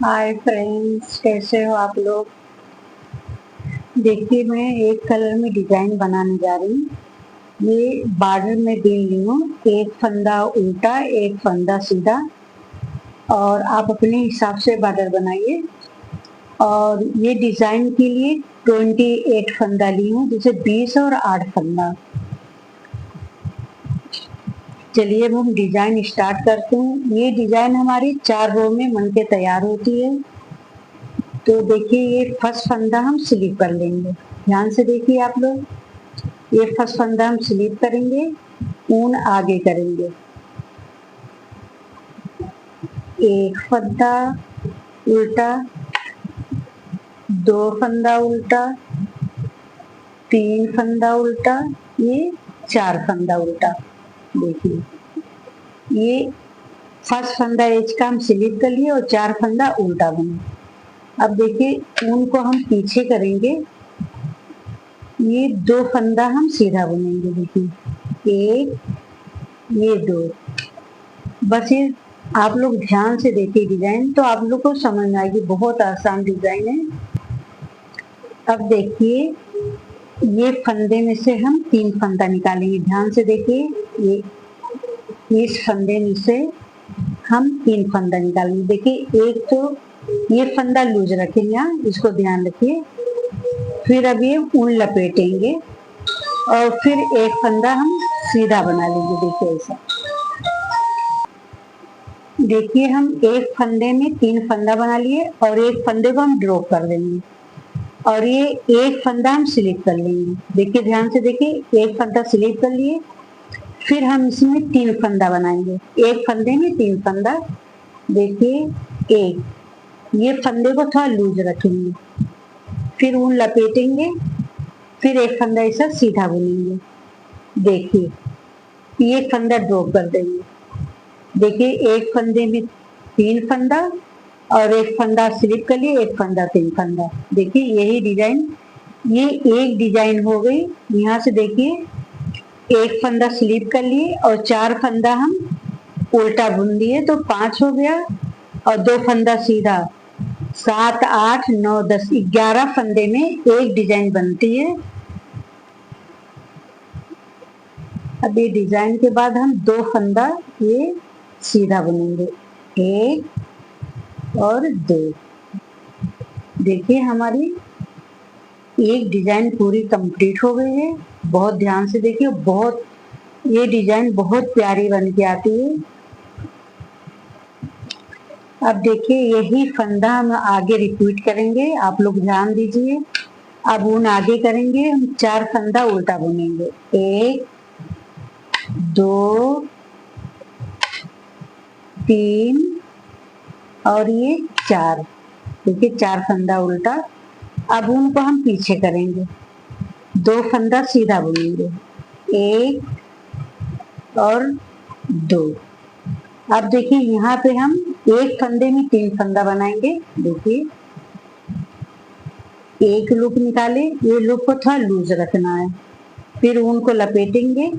Hi friends, कैसे हो आप लोग। देखिए, मैं एक कलर में डिजाइन बनाने जा रही हूँ। ये बॉर्डर में दे रही हूँ, एक फंदा उल्टा एक फंदा सीधा, और आप अपने हिसाब से बॉर्डर बनाइए। और ये डिजाइन के लिए 28 फंदा ली हूँ, जैसे 20 और 8 फंदा। चलिए अब हम डिजाइन स्टार्ट करते हैं। ये डिजाइन हमारी 4 रो में बन के तैयार होती है। तो देखिए, ये फर्स्ट फंदा हम स्लिप कर लेंगे। ध्यान से देखिए आप लोग, ये फर्स्ट फंदा हम स्लिप करेंगे, ऊन आगे करेंगे, एक फंदा उल्टा, 2 फंदा उल्टा, 3 फंदा उल्टा, ये 4 फंदा उल्टा। देखिए, ये फर्स्ट फंदा एज का हम स्लिप कर लिए और 4 फंदा उल्टा बने। अब देखिए, ऊन को हम पीछे करेंगे, ये 2 फंदा हम सीधा बुनेंगे। देखिए, एक, ये 2। बस ये आप लोग ध्यान से देखिए डिजाइन, तो आप लोग को समझ में आएगी। बहुत आसान डिजाइन है। अब देखिए, ये फंदे में से हम 3 फंदा निकालेंगे। ध्यान से देखिए, ये इस फंदे में से हम 3 फंदा निकालेंगे। देखिए, एक तो ये फंदा लूज रखेंगे, यहाँ इसको ध्यान रखिए। फिर अब ये ऊन लपेटेंगे और फिर एक फंदा हम सीधा बना लेंगे। देखिए ऐसा। देखिए, हम एक फंदे में 3 फंदा बना लिए और एक फंदे को हम ड्रॉप कर देंगे, और ये एक फंदा हम स्लिप कर लेंगे। देखिए, ध्यान से देखिए, एक फंदा स्लिप कर लिए, फिर हम इसमें 3 फंदा बनाएंगे। एक फंदे में 3 फंदा। देखिए, एक, ये फंदे को थोड़ा लूज रखेंगे, फिर ऊन लपेटेंगे, फिर एक फंदा ऐसा सीधा बुनेंगे। देखिए, ये फंदा ड्रॉप कर देंगे। देखिए, एक फंदे में 3 फंदा और एक फंदा स्लिप कर लिए, एक फंदा 3 फंदा। देखिए, यही डिजाइन, ये एक डिजाइन हो गई। यहाँ से देखिए, एक फंदा स्लिप कर लिए और 4 फंदा हम उल्टा बुन दिए, तो 5 हो गया, और 2 फंदा सीधा, 7, 8, 9, 10, 11 फंदे में एक डिजाइन बनती है। अब ये डिजाइन के बाद हम 2 फंदा ये सीधा बुनेंगे, 1 और 2। देखिए, हमारी एक डिजाइन पूरी कंप्लीट हो गई है। बहुत ध्यान से देखिए, बहुत ये डिजाइन बहुत प्यारी बन के आती है। अब देखिए, यही फंदा हम आगे रिपीट करेंगे। आप लोग ध्यान दीजिए। अब ऊन आगे करेंगे, हम 4 फंदा उल्टा बुनेंगे, 1, 2, 3 और ये 4। देखिए, 4 फंदा उल्टा। अब ऊन को हम पीछे करेंगे, 2 फंदा सीधा बुनेंगे, 1 और 2। अब देखिए, यहाँ पे हम एक फंदे में 3 फंदा बनाएंगे। देखिए, एक लूप निकाले, ये लूप को थोड़ा लूज रखना है, फिर ऊन को लपेटेंगे,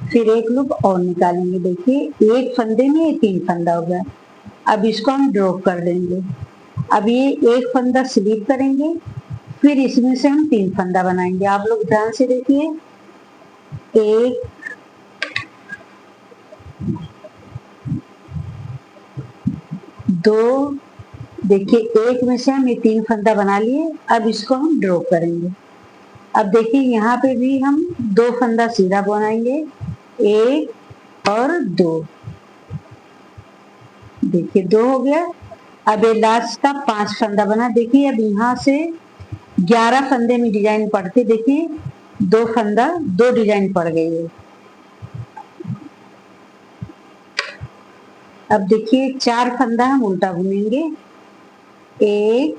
फिर एक लूप और निकालेंगे। देखिए, एक फंदे में 3 फंदा हो गया। अब इसको हम ड्रॉप कर देंगे। अब ये एक फंदा स्लिप करेंगे, फिर इसमें से हम 3 फंदा बनाएंगे। आप लोग ध्यान से देखिए, 1, 2, देखिए, एक में से हम ये 3 फंदा बना लिए। अब इसको हम ड्रॉप करेंगे। अब देखिए, यहाँ पे भी हम 2 फंदा सीधा बनाएंगे, 1 और 2। देखिए, 2 हो गया। अब ये लास्ट का 5 फंदा बना। देखिए, अब यहाँ से 11 फंदे में डिजाइन पड़ते। देखिए, 2 फंदा 2 डिजाइन पड़ गई है। अब देखिए, 4 फंदा हम उल्टा बुनेंगे, 1,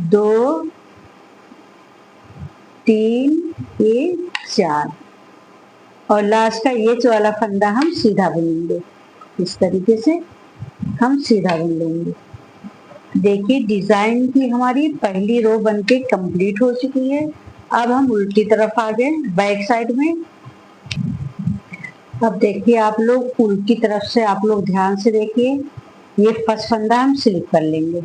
2, 3, ये 4, और लास्ट का ये वाला फंदा हम सीधा बुनेंगे। इस तरीके से हम सीधा बुन लेंगे। देखिए, डिजाइन की हमारी पहली रो बनके कंप्लीट हो चुकी है। अब हम उल्टी तरफ आ गए, बैक साइड में। अब देखिए, आप लोग उल्टी तरफ से आप लोग ध्यान से देखिए, ये फर्स्ट फंदा हम स्लिप कर लेंगे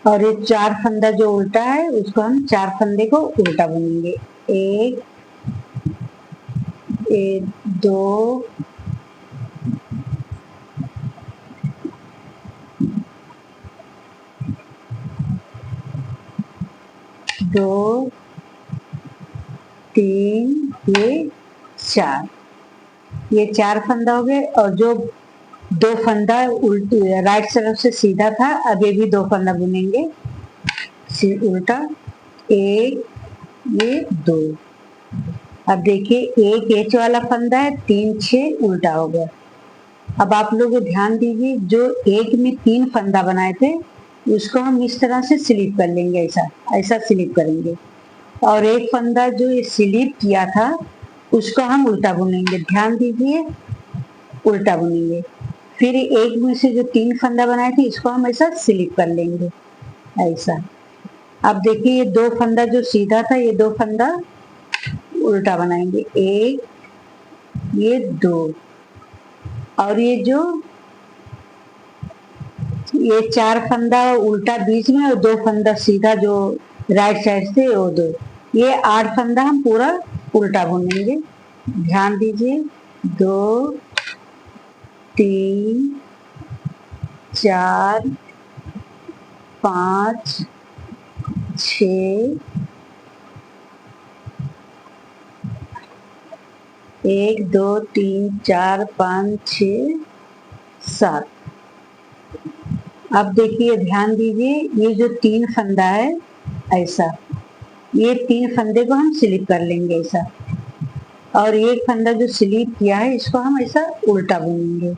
और ये 4 फंदा जो उल्टा है उसको हम 4 फंदे को उल्टा बुनेंगे। एक, एक, दो, दो, तीन, ये 4, ये 4 फंदा हो गए। और जो 2 फंदा उल्टी राइट तरफ से सीधा था, अब ये भी 2 फंदा बुनेंगे उल्टा। एक, ये 2। अब देखिए एक एच वाला फंदा है, 3, 6 उल्टा हो गया। अब आप लोग ध्यान दीजिए, जो एक में 3 फंदा बनाए थे उसको हम इस तरह से स्लिप कर लेंगे, ऐसा ऐसा स्लिप करेंगे। और एक फंदा जो ये स्लिप किया था उसको हम उल्टा बुनेंगे, ध्यान दीजिए, उल्टा बुनेंगे। फिर एक में से जो 3 फंदा बनाए थे इसको हम ऐसा स्लिप कर लेंगे, ऐसा। अब देखिए ये 2 फंदा जो सीधा था, ये 2 फंदा उल्टा बनाएंगे, एक, ये 2। और ये जो ये 4 फंदा उल्टा बीच में और 2 फंदा सीधा जो राइट साइड से, वो 2, ये 8 फंदा हम पूरा उल्टा बुनेंगे। ध्यान दीजिए, 2, 3, 4, 5, 6, 1, 2, 3, 4, 5, 6, 7। अब देखिए ध्यान दीजिए, ये जो 3 फंदा है ऐसा, ये 3 फंदे को हम स्लिप कर लेंगे ऐसा। और एक फंदा जो स्लिप किया है इसको हम ऐसा उल्टा बुनेंगे।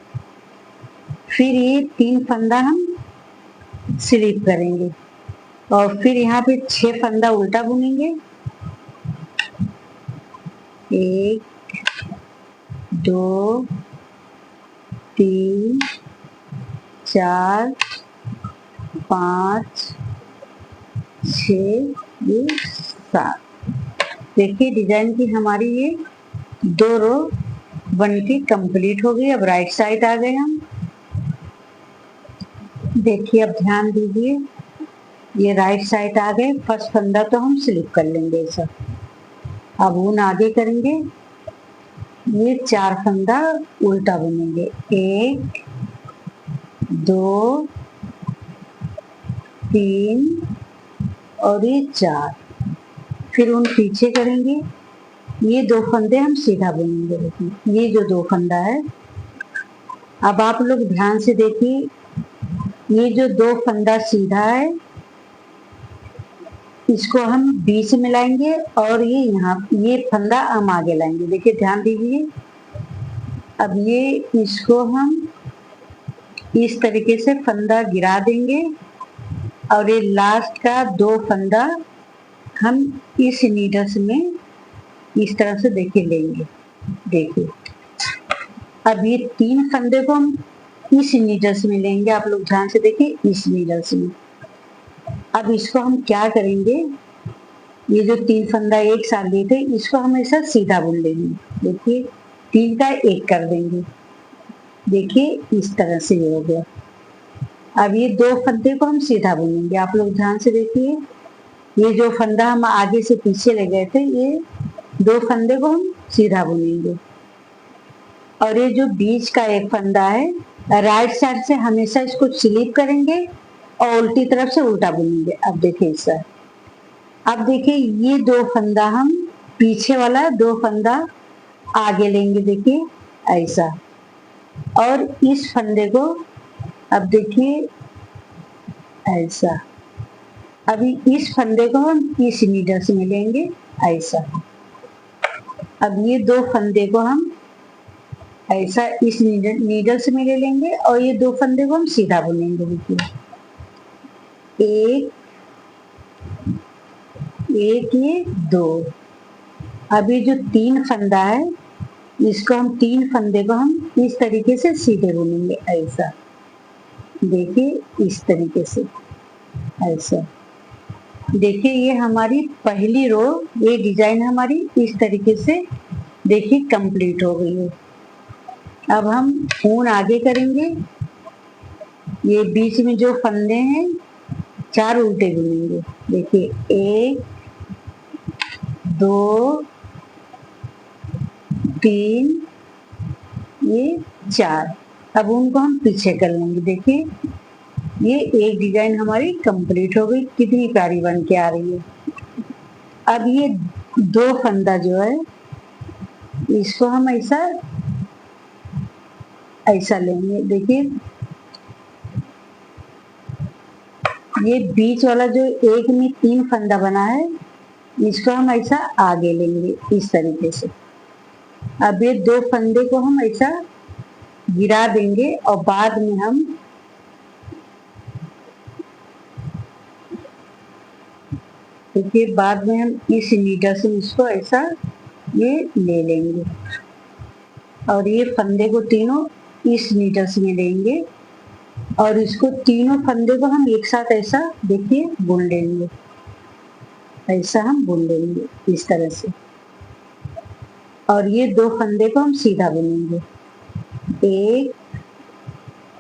फिर ये 3 फंदा हम स्लिप करेंगे और फिर यहाँ पे 6 फंदा उल्टा बुनेंगे, 1, 2, 3, 4, 5, 6, ये 7। देखिए डिजाइन की हमारी ये 2 रो बन के कंप्लीट हो गई। अब राइट साइड आ गए हम। देखिए अब ध्यान दीजिए, ये राइट साइड आ गए। फर्स्ट फंदा तो हम स्लिप कर लेंगे ऐसा। अब ऊन आगे करेंगे, ये 4 फंदा उल्टा बुनेंगे, 1, 2, 3 और ये 4। फिर ऊन पीछे करेंगे, ये 2 फंदे हम सीधा बुनेंगे। देखिए ये जो 2 फंदा है, अब आप लोग ध्यान से देखिए, ये जो 2 फंदा सीधा है इसको हम बीच में लाएंगे और ये यहाँ ये फंदा हम आगे लाएंगे। देखिए ध्यान दीजिए, अब ये इसको हम इस तरीके से फंदा गिरा देंगे और ये लास्ट का 2 फंदा हम इस नीडल्स में इस तरह से देखिए लेंगे। देखिए अब ये 3 फंदे को हम इस नीडल्स में लेंगे, आप लोग ध्यान से देखिए, इस नीडल्स में। अब इसको हम क्या करेंगे, ये जो 3 फंदा एक साथ लिए थे इसको हम ऐसा सीधा बुन लेंगे। देखिए 3 का 1 कर देंगे, देखिए इस तरह से ये हो गया। अब ये 2 फंदे को हम सीधा बुनेंगे, आप लोग ध्यान से देखिए, ये जो फंदा हम आगे से पीछे ले गए थे, ये 2 फंदे को हम सीधा बुनेंगे। और ये जो बीच का एक फंदा है, राइट साइड से हमेशा इसको स्लिप करेंगे और उल्टी तरफ से उल्टा बुनेंगे। अब देखिए सर, अब देखिए ये 2 फंदा हम पीछे वाला 2 फंदा आगे लेंगे, देखिए ऐसा। और इस फंदे को अब देखिए ऐसा। अभी इस फंदे को हम इस नीडल्स में लेंगे ऐसा। अब ये 2 फंदे को हम ऐसा इस नीडल्स में ले लेंगे और ये 2 फंदे को हम सीधा बुनेंगे। देखिए एक, ये 2। अभी जो 3 फंदा है इसको हम 3 फंदे को हम इस तरीके से सीधे बुनेंगे ऐसा। देखिए इस तरीके से ऐसा। देखिए ये हमारी पहली रो, ये डिजाइन हमारी इस तरीके से देखिए कंप्लीट हो गई है। अब हम ऊन आगे करेंगे, ये बीच में जो फंदे हैं 4 उल्टे बुनेंगे। देखिए 1 2 3 ये 4। अब उनको हम पीछे कर लेंगे। देखिए ये एक डिजाइन हमारी कंप्लीट हो गई, कितनी प्यारी बन के आ रही है। अब ये 2 फंदा जो है इसको हम ऐसा ऐसा लेंगे। देखिए ये बीच वाला जो एक में 3 फंदा बना है इसको हम ऐसा आगे लेंगे इस तरीके से। अब ये 2 फंदे को हम ऐसा गिरा देंगे और बाद में हम देखिए बाद में हम इस नीडल से इसको ऐसा ये ले लेंगे और ये फंदे को तीनों इस नीडल से लेंगे और इसको तीनों फंदे को हम एक साथ ऐसा देखिए बुन लेंगे। ऐसा हम बुन लेंगे इस तरह से और ये 2 फंदे को हम सीधा बुनेंगे, 1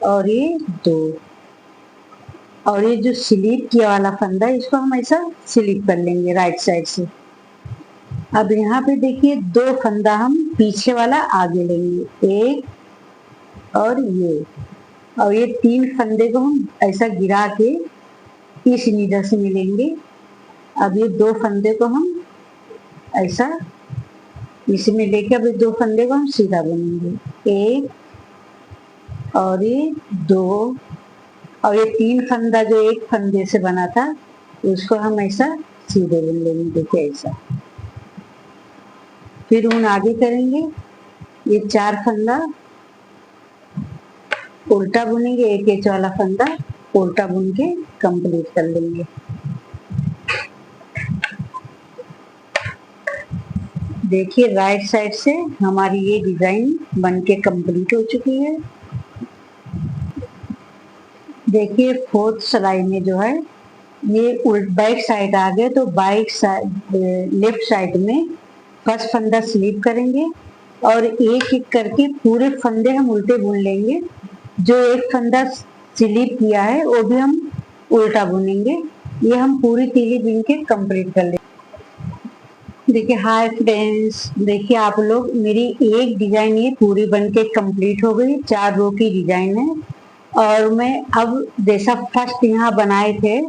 और ये 2। और ये जो स्लिप किया वाला फंदा है इसको हम ऐसा स्लिप कर लेंगे राइट साइड से। अब यहाँ पे देखिए 2 फंदा हम पीछे वाला आगे लेंगे, 1 और ये 3 फंदे को हम ऐसा गिरा के इस नीडल से मिलेंगे। अब ये 2 फंदे को हम ऐसा इसमें लेके अब ये 2 फंदे को हम सीधा बुनेंगे, 1 और ये 2 और ये 3 फंदा जो एक फंदे से बना था उसको हम ऐसा सीधे बुन लेंगे। देखिए ऐसा। फिर ऊन आगे करेंगे, ये 4 फंदा उल्टा बुनेंगे, एक एच वाला फंदा उल्टा बुन के कंप्लीट कर लेंगे। देखिए राइट साइड से हमारी ये डिजाइन बन के कंप्लीट हो चुकी है। देखिए 4th सिलाई में जो है ये बैक साइड आ गए तो बैक साइड लेफ्ट साइड में फर्स्ट फंदा स्लिप करेंगे और एक एक करके पूरे फंदे हम उल्टे बुन लेंगे। जो एक फंदा स्लिप किया है वो भी हम उल्टा बुनेंगे। ये हम पूरी तीली बुन के कंप्लीट कर लेंगे। देखिए हाय फ्रेंड्स, देखिए आप लोग मेरी एक डिजाइन ये पूरी बन के कंप्लीट हो गई। 4 रो की डिजाइन है और मैं अब जैसा फर्स्ट यहाँ बनाए थे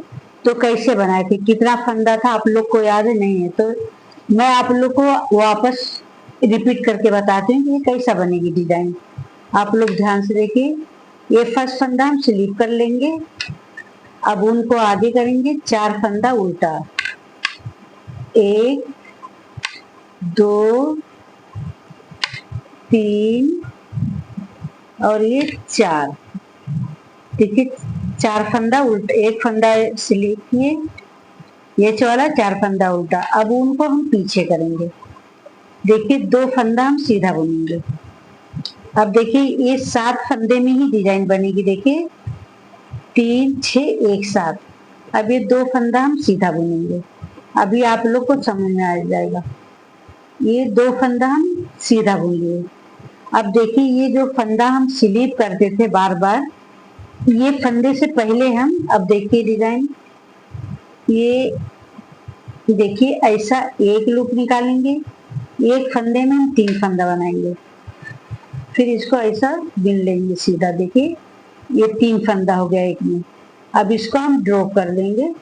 तो कैसे बनाए थे, कितना फंदा था आप लोग को याद नहीं है तो मैं आप लोग को वापस रिपीट करके बताती हूँ कि ये कैसा बनेगी डिजाइन। आप लोग ध्यान से देखिए। ये फर्स्ट फंदा हम स्लिप कर लेंगे। अब उनको आगे करेंगे 4 फंदा उल्टा, 1 2 3 और ये 4। देखिए 4 फंदा उल्टा, एक फंदा स्लिप किए, ये वाला 4 फंदा उल्टा। अब उनको हम पीछे करेंगे। देखिए 2 फंदा हम सीधा बुनेंगे। अब देखिए ये 7 फंदे में ही डिजाइन बनेगी। देखिए 3 6 1 7। अब ये 2 फंदा हम सीधा बुनेंगे। अभी आप लोग को समझ में आ जाएगा। ये 2 फंदा हम सीधा बुन लिए। अब देखिए ये जो फंदा हम स्लिप करते थे बार बार, ये फंदे से पहले हम अब देखिए डिजाइन, ये देखिए ऐसा एक लूप निकालेंगे, एक फंदे में हम 3 फंदा बनाएंगे, फिर इसको ऐसा बिन लेंगे सीधा। देखिए ये 3 फंदा हो गया एक में। अब इसको हम ड्रॉ कर देंगे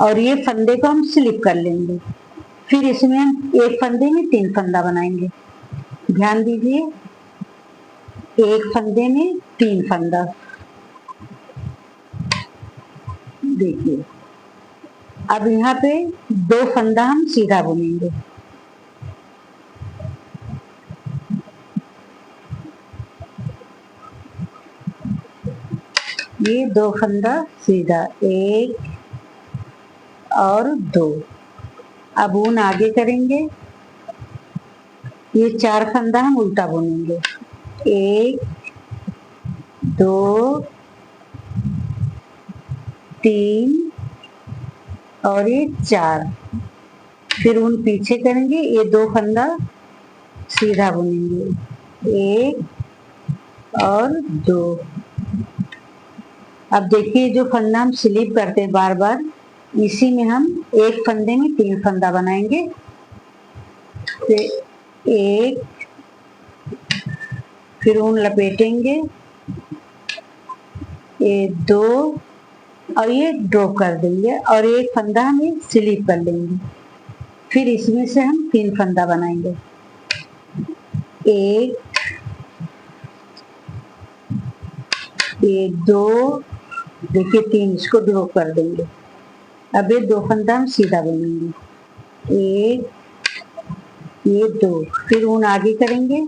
और ये फंदे को हम स्लिप कर लेंगे। फिर इसमें हम एक फंदे में 3 फंदा बनाएंगे। ध्यान दीजिए, एक फंदे में 3 फंदा। देखिए अब यहाँ पे 2 फंदा हम सीधा बुनेंगे। ये 2 फंदा सीधा, 1 और 2। अब ऊन आगे करेंगे, ये 4 फंदा हम उल्टा बुनेंगे, 1 2 3 और ये 4। फिर ऊन पीछे करेंगे, ये 2 फंदा सीधा बुनेंगे, 1 और 2। अब देखिए जो फंदा हम स्लिप करते हैं बार बार, इसी में हम एक फंदे में 3 फंदा बनाएंगे। फिर एक, फिर ऊन लपेटेंगे, ये 2 और ये ड्रॉप कर देंगे और एक फंदा हम ये स्लिप कर लेंगे। फिर इसमें से हम 3 फंदा बनाएंगे, एक, ये 2, देखिए 3, इसको ड्रॉप कर देंगे। अब ये 2 फंदा हम सीधा बुनेंगे, एक, ये 2, फिर ऊन आगे करेंगे,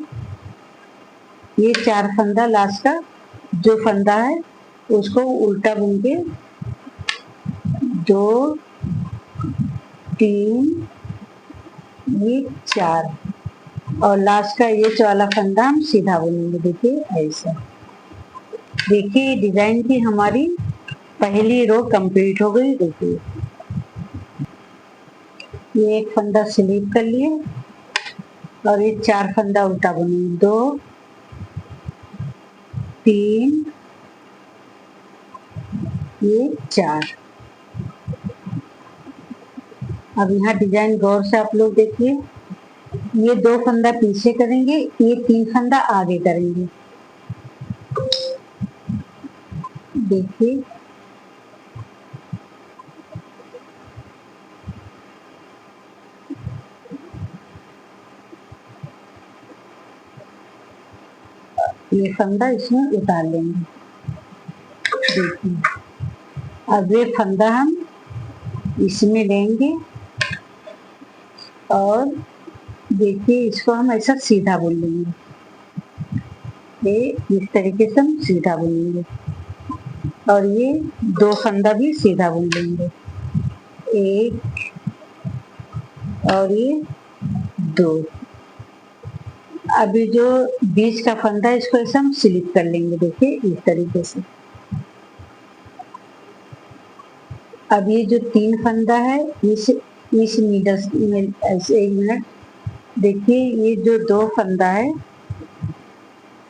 ये 4 फंदा लास्ट का जो फंदा है उसको उल्टा बुन के 2, 3, ये 4 और लास्ट का ये वाला फंदा हम सीधा बुनेंगे। देखिए ऐसा, देखिए डिजाइन की हमारी पहली रो कंप्लीट हो गई। देखिए ये एक फंदा स्लिप कर लिए और ये 4 फंदा उल्टा बुनेंगे, 2, 3, ये 4। अब यहाँ डिजाइन गौर से आप लोग देखिए, ये 2 फंदा पीछे करेंगे, ये 3 फंदा आगे करेंगे। देखिए ये फंदा इसमें उतार लेंगे। देखिए अब ये फंदा हम इसमें लेंगे और देखिए इसको हम ऐसा सीधा बुन लेंगे, ये इस तरीके से हम सीधा बुनेंगे और ये 2 फंदा भी सीधा बुन लेंगे, एक और ये 2। अभी जो बीच का फंदा है इसको ऐसा हम स्लिप कर लेंगे। देखिए इस तरीके से। अब ये जो 3 फंदा है इस नीडल में ऐसे, 1 मिनट, देखिए ये जो 2 फंदा है,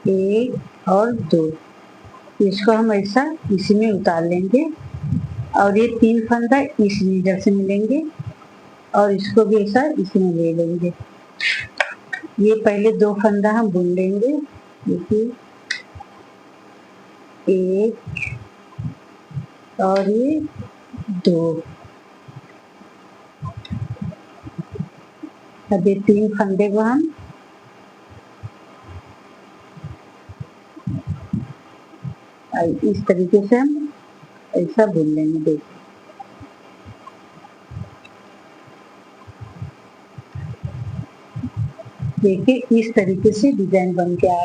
1 और 2, इसको हम ऐसा इसमें उतार लेंगे और ये 3 फंदा इस नीडल से मिलेंगे और इसको भी ऐसा इसमें ले लेंगे। ये पहले 2 फंदा हम बुन लेंगे। देखिए 1 और ये 2। अब ये 3 फंदे को हम इस तरीके से हम ऐसा बुन लेंगे। देखिए इस तरीके से डिजाइन बन के आ,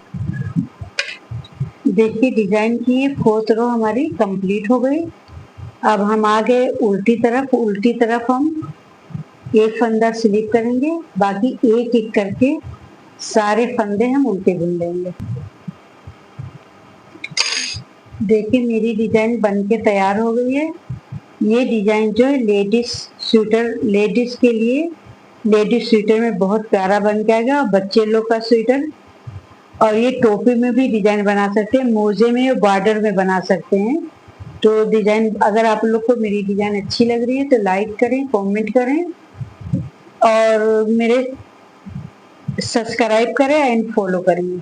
देखिए डिजाइन की ये 4th रो हमारी कंप्लीट हो गई। अब हम आ गए उल्टी तरफ। उल्टी तरफ हम एक फंदा स्लिप करेंगे, बाकी एक एक करके सारे फंदे हम उल्टे बुन लेंगे। देखिए मेरी डिजाइन बन के तैयार हो गई है। ये डिजाइन जो है लेडीज स्वेटर, लेडीज के लिए लेडीज स्वेटर में बहुत प्यारा बन के आएगा। बच्चे लोग का स्वेटर, और ये टोपी में भी डिजाइन बना सकते हैं, मोजे में और बॉर्डर में बना सकते हैं। तो डिजाइन, अगर आप लोग को मेरी डिजाइन अच्छी लग रही है तो लाइक करें, कमेंट करें और मेरे सब्सक्राइब करें एंड फॉलो करें।